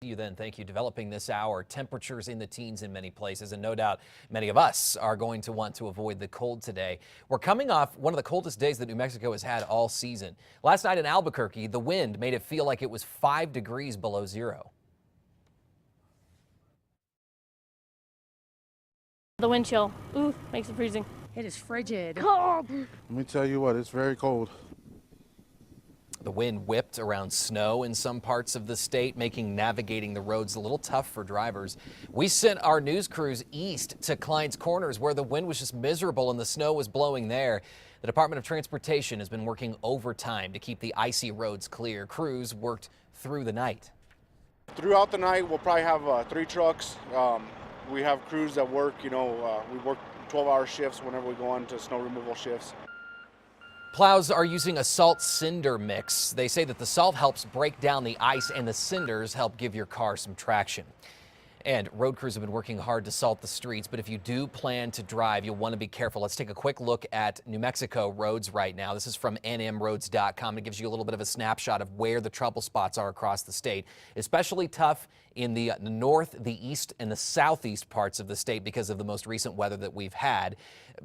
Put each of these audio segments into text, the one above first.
You then, thank you. Developing this hour, temperatures in the teens in many places, and no doubt many of us are going to want to avoid the cold today. We're coming off one of the coldest days that New Mexico has had all season. Last night in Albuquerque, the wind made it feel like it was 5 degrees below zero. The wind chill, ooh, makes it freezing. It is frigid. Cold. Let me tell you what, it's very cold. The wind whipped around snow in some parts of the state, making navigating the roads a little tough for drivers. We sent our news crews east to Clines Corners, where the wind was just miserable and the snow was blowing there. The Department of Transportation has been working overtime to keep the icy roads clear. Crews worked through the night. Throughout the night, we'll probably have 3 trucks. We have crews that work, we work 12-hour shifts whenever we go on to snow removal shifts. Plows are using a salt cinder mix. They say that the salt helps break down the ice and the cinders help give your car some traction. And road crews have been working hard to salt the streets, but if you do plan to drive, you'll want to be careful. Let's take a quick look at New Mexico roads right now. This is from nmroads.com. It gives you a little bit of a snapshot of where the trouble spots are across the state. Especially tough in the north, the east, and the southeast parts of the state because of the most recent weather that we've had.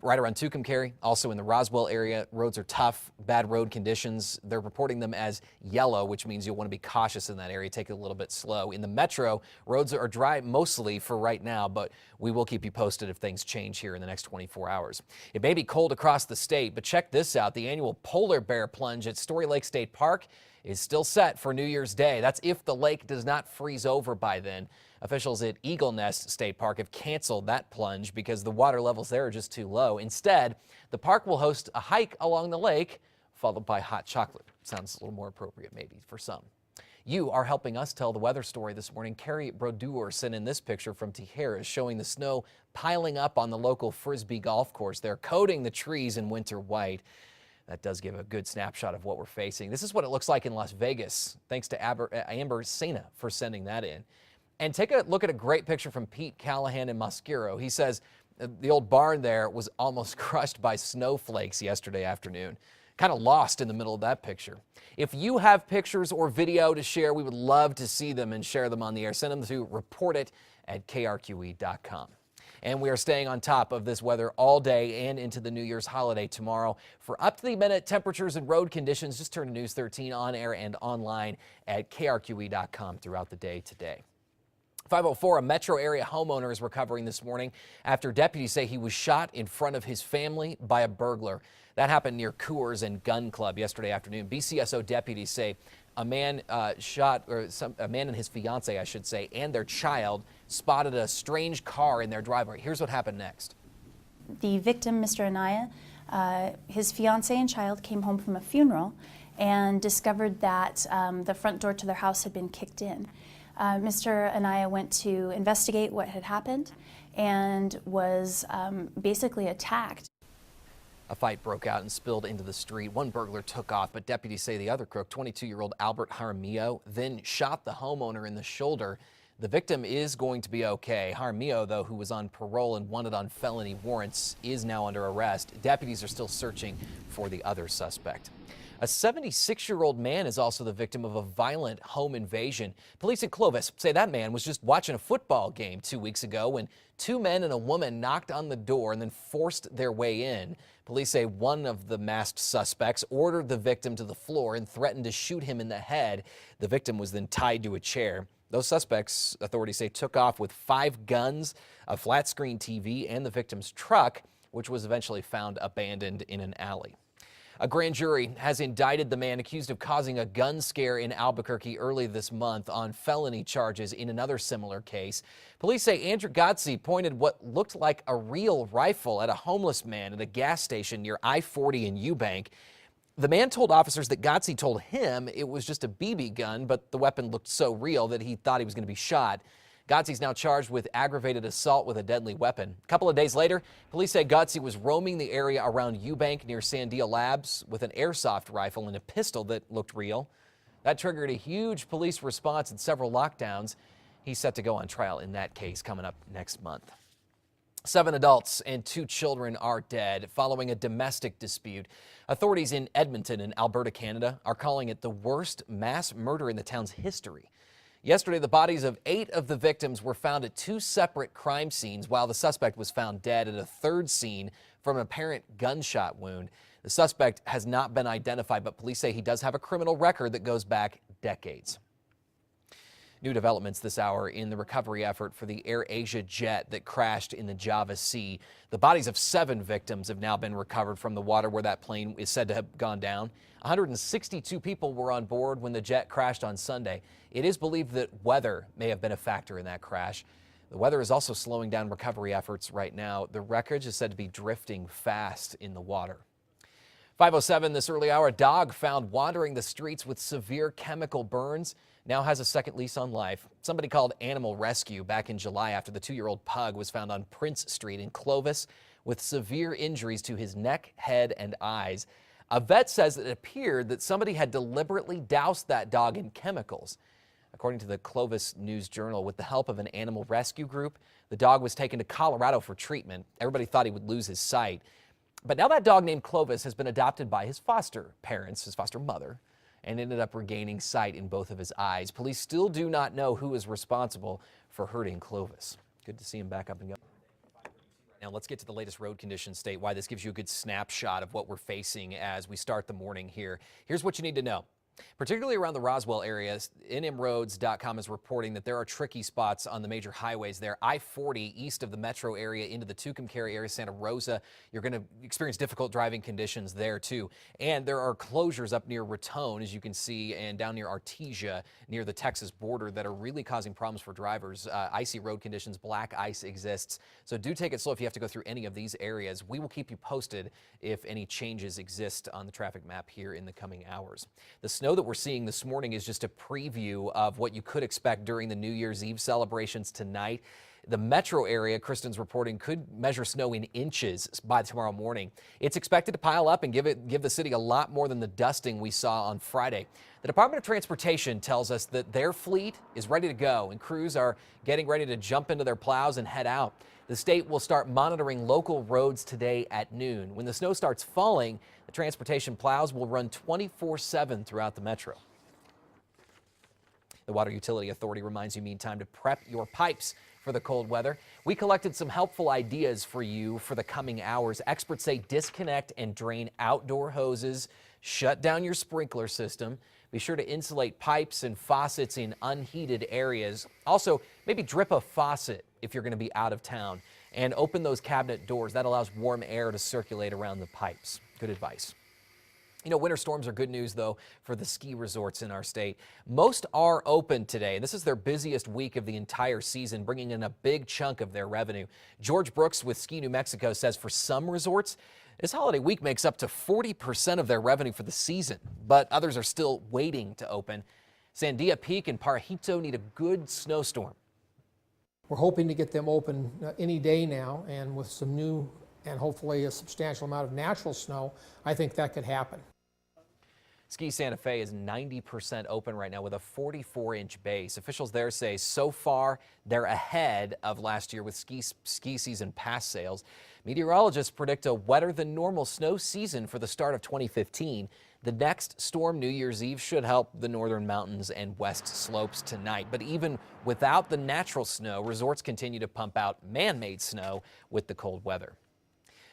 Right around Tucumcari, also in the Roswell area, roads are tough, bad road conditions. They're reporting them as yellow, which means you'll want to be cautious in that area. Take it a little bit slow. In the metro, roads are dry mostly for right now, but we will keep you posted if things change here in the next 24 hours. It may be cold across the state, but check this out. The annual polar bear plunge at Story Lake State Park is still set for New Year's Day. That's if the lake does not freeze over by then. Officials at Eagle Nest State Park have canceled that plunge because the water levels there are just too low. Instead, the park will host a hike along the lake, followed by hot chocolate. Sounds a little more appropriate maybe for some. You are helping us tell the weather story this morning. Carrie Brodeur sent in this picture from Tijeras showing the snow piling up on the local Frisbee golf course. They're coating the trees in winter white. That does give a good snapshot of what we're facing. This is what it looks like in Las Vegas. Thanks to Amber Sena for sending that in. And take a look at a great picture from Pete Callahan in Mosquero. He says the old barn there was almost crushed by snowflakes yesterday afternoon. Kind of lost in the middle of that picture. If you have pictures or video to share, we would love to see them and share them on the air. Send them to report@krqe.com. And we are staying on top of this weather all day and into the New Year's holiday tomorrow. For up-to-the-minute temperatures and road conditions, just turn to News 13 on air and online at krqe.com throughout the day today. 504, a metro area homeowner is recovering this morning after deputies say he was shot in front of his family by a burglar. That happened near Coors and Gun Club yesterday afternoon. BCSO deputies say a man a man and his fiance, I should say, and their child spotted a strange car in their driveway. Here's what happened next. The victim, Mr. Anaya, his fiance and child came home from a funeral and discovered that the front door to their house had been kicked in. Mr. Anaya went to investigate what had happened and was basically attacked. A fight broke out and spilled into the street. One burglar took off, but deputies say the other crook, 22-year-old Albert Jaramillo, then shot the homeowner in the shoulder. The victim is going to be okay. Jaramillo, though, who was on parole and wanted on felony warrants, is now under arrest. Deputies are still searching for the other suspect. A 76-year-old man is also the victim of a violent home invasion. Police in Clovis say that man was just watching a football game 2 weeks ago when 2 men and a woman knocked on the door and then forced their way in. Police say one of the masked suspects ordered the victim to the floor and threatened to shoot him in the head. The victim was then tied to a chair. Those suspects, authorities say, took off with 5 guns, a flat-screen TV, and the victim's truck, which was eventually found abandoned in an alley. A grand jury has indicted the man accused of causing a gun scare in Albuquerque early this month on felony charges in another similar case. Police say Andrew Gotze pointed what looked like a real rifle at a homeless man at a gas station near I-40 in Eubank. The man told officers that Gotze told him it was just a BB gun, but the weapon looked so real that he thought he was going to be shot. Gotze's now charged with aggravated assault with a deadly weapon. A couple of days later, police say Gotze was roaming the area around Eubank near Sandia Labs with an airsoft rifle and a pistol that looked real. That triggered a huge police response and several lockdowns. He's set to go on trial in that case coming up next month. 7 adults and 2 children are dead following a domestic dispute. Authorities in Edmonton in Alberta, Canada, are calling it the worst mass murder in the town's history. Yesterday, the bodies of 8 of the victims were found at 2 separate crime scenes, while the suspect was found dead at a 3rd scene from an apparent gunshot wound. The suspect has not been identified, but police say he does have a criminal record that goes back decades. New developments this hour in the recovery effort for the AirAsia jet that crashed in the Java Sea. The bodies of 7 victims have now been recovered from the water where that plane is said to have gone down. 162 people were on board when the jet crashed on Sunday. It is believed that weather may have been a factor in that crash. The weather is also slowing down recovery efforts right now. The wreckage is said to be drifting fast in the water. 5:07 this early hour, a dog found wandering the streets with severe chemical burns now has a second lease on life. Somebody called Animal Rescue back in July after the 2-year-old pug was found on Prince Street in Clovis with severe injuries to his neck, head, and eyes. A vet says it appeared that somebody had deliberately doused that dog in chemicals. According to the Clovis News Journal, with the help of an animal rescue group, the dog was taken to Colorado for treatment. Everybody thought he would lose his sight. But now that dog named Clovis has been adopted by his foster parents, his foster mother, and ended up regaining sight in both of his eyes. Police still do not know who is responsible for hurting Clovis. Good to see him back up and going. Now let's get to the latest road conditions statewide. This gives you a good snapshot of what we're facing as we start the morning here. Here's what you need to know. Particularly around the Roswell area, NMroads.com is reporting that there are tricky spots on the major highways there. I-40 east of the metro area into the Tucumcari area, Santa Rosa. You're going to experience difficult driving conditions there too. And there are closures up near Raton, as you can see, and down near Artesia near the Texas border that are really causing problems for drivers. Icy road conditions, black ice exists. So do take it slow if you have to go through any of these areas. We will keep you posted if any changes exist on the traffic map here in the coming hours. The snow that we're seeing this morning is just a preview of what you could expect during the New Year's Eve celebrations tonight. The metro area, Kristen's reporting, could measure snow in inches by tomorrow morning. It's expected to pile up and give the city a lot more than the dusting we saw on Friday. The Department of Transportation tells us that their fleet is ready to go and crews are getting ready to jump into their plows and head out. The state will start monitoring local roads today at noon. When the snow starts falling, the transportation plows will run 24/7 throughout the metro. The Water Utility Authority reminds you meantime to prep your pipes for the cold weather. We collected some helpful ideas for you for the coming hours. Experts say disconnect and drain outdoor hoses, shut down your sprinkler system. Be sure to insulate pipes and faucets in unheated areas. Also, maybe drip a faucet if you're going to be out of town, and open those cabinet doors. That allows warm air to circulate around the pipes. Good advice. You know, winter storms are good news, though, for the ski resorts in our state. Most are open today. This is their busiest week of the entire season, bringing in a big chunk of their revenue. George Brooks with Ski New Mexico says for some resorts, this holiday week makes up to 40% of their revenue for the season, but others are still waiting to open. Sandia Peak and Parajito need a good snowstorm. We're hoping to get them open any day now, and with some new and hopefully a substantial amount of natural snow, I think that could happen. Ski Santa Fe is 90% open right now with a 44-inch base. Officials there say so far they're ahead of last year with ski season pass sales. Meteorologists predict a wetter than normal snow season for the start of 2015. The next storm, New Year's Eve, should help the northern mountains and west slopes tonight. But even without the natural snow, resorts continue to pump out man-made snow with the cold weather.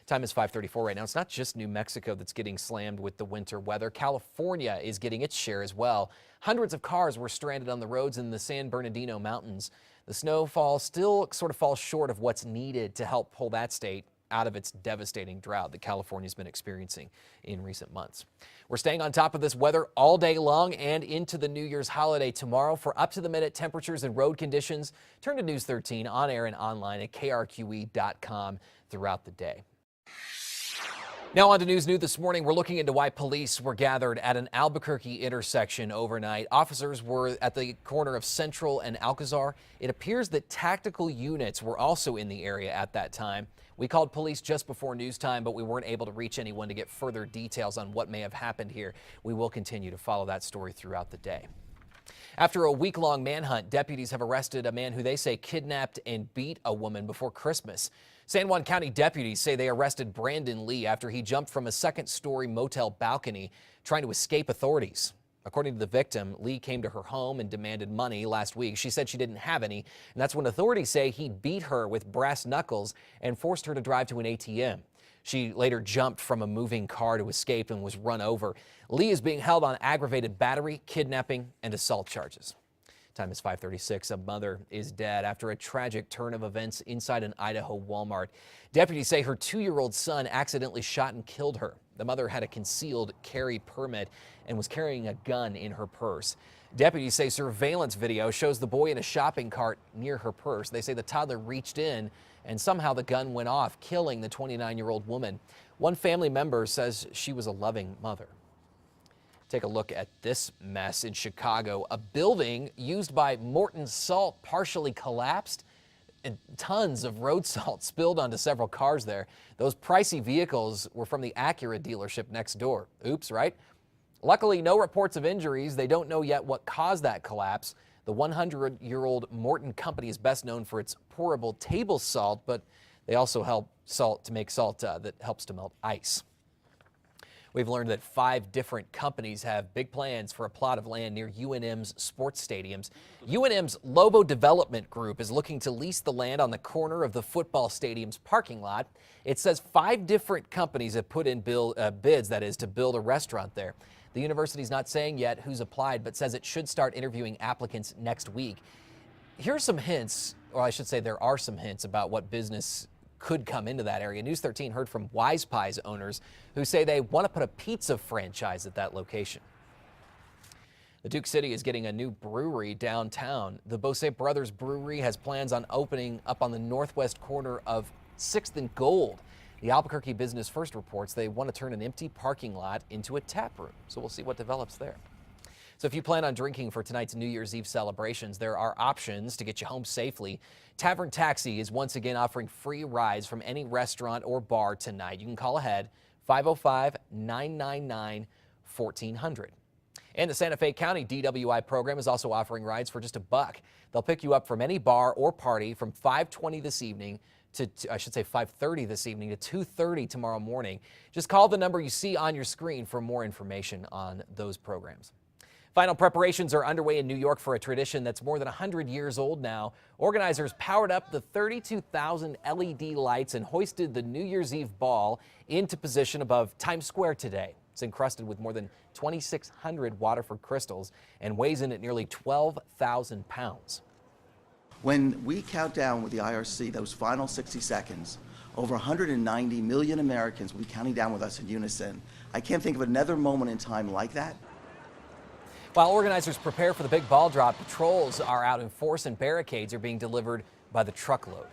Time is 5:34 right now. It's not just New Mexico that's getting slammed with the winter weather. California is getting its share as well. Hundreds of cars were stranded on the roads in the San Bernardino Mountains. The snowfall still sort of falls short of what's needed to help pull that state out of its devastating drought that California's been experiencing in recent months. We're staying on top of this weather all day long and into the New Year's holiday tomorrow. For up-to-the-minute temperatures and road conditions, turn to News 13 on air and online at KRQE.com throughout the day. Now on to News New this morning. We're looking into why police were gathered at an Albuquerque intersection overnight. Officers were at the corner of Central and Alcazar. It appears that tactical units were also in the area at that time. We called police just before news time, but we weren't able to reach anyone to get further details on what may have happened here. We will continue to follow that story throughout the day. After a week-long manhunt, deputies have arrested a man who they say kidnapped and beat a woman before Christmas. San Juan County deputies say they arrested Brandon Lee after he jumped from a second-story motel balcony trying to escape authorities. According to the victim, Lee came to her home and demanded money last week. She said she didn't have any, and that's when authorities say he beat her with brass knuckles and forced her to drive to an ATM. She later jumped from a moving car to escape and was run over. Lee is being held on aggravated battery, kidnapping, and assault charges. Time is 5:36. A mother is dead after a tragic turn of events inside an Idaho Walmart. Deputies say her 2-year-old son accidentally shot and killed her. The mother had a concealed carry permit and was carrying a gun in her purse. Deputies say surveillance video shows the boy in a shopping cart near her purse. They say the toddler reached in and somehow the gun went off, killing the 29-year-old woman. One family member says she was a loving mother. Take a look at this mess in Chicago. A building used by Morton Salt partially collapsed, and tons of road salt spilled onto several cars there. Those pricey vehicles were from the Acura dealership next door. Oops, right? Luckily, no reports of injuries. They don't know yet what caused that collapse. The 100-year-old Morton company is best known for its pourable table salt, but they also make salt that helps to melt ice. We've learned that 5 different companies have big plans for a plot of land near UNM's sports stadiums. UNM's Lobo Development Group is looking to lease the land on the corner of the football stadium's parking lot. It says 5 different companies have put in bids, that is, to build a restaurant there. The university's not saying yet who's applied, but says it should start interviewing applicants next week. Here's some hints, or I should say there are some hints about what business could come into that area. News 13 heard from Wise Pies owners who say they want to put a pizza franchise at that location. The Duke City is getting a new brewery downtown. The Bose Brothers Brewery has plans on opening up on the northwest corner of 6th and Gold. The Albuquerque Business First reports they want to turn an empty parking lot into a tap room. So we'll see what develops there. So if you plan on drinking for tonight's New Year's Eve celebrations, there are options to get you home safely. Tavern Taxi is once again offering free rides from any restaurant or bar tonight. You can call ahead 505-999-1400. And the Santa Fe County DWI program is also offering rides for just $1. They'll pick you up from any bar or party from 5:20 this evening to, 5:30 this evening to 2:30 tomorrow morning. Just call the number you see on your screen for more information on those programs. Final preparations are underway in New York for a tradition that's more than 100 years old now. Organizers powered up the 32,000 LED lights and hoisted the New Year's Eve ball into position above Times Square today. It's encrusted with more than 2,600 Waterford crystals and weighs in at nearly 12,000 pounds. When we count down with the IRC those final 60 seconds, over 190 million Americans will be counting down with us in unison. I can't think of another moment in time like that. While organizers prepare for the big ball drop, patrols are out in force and barricades are being delivered by the truckload.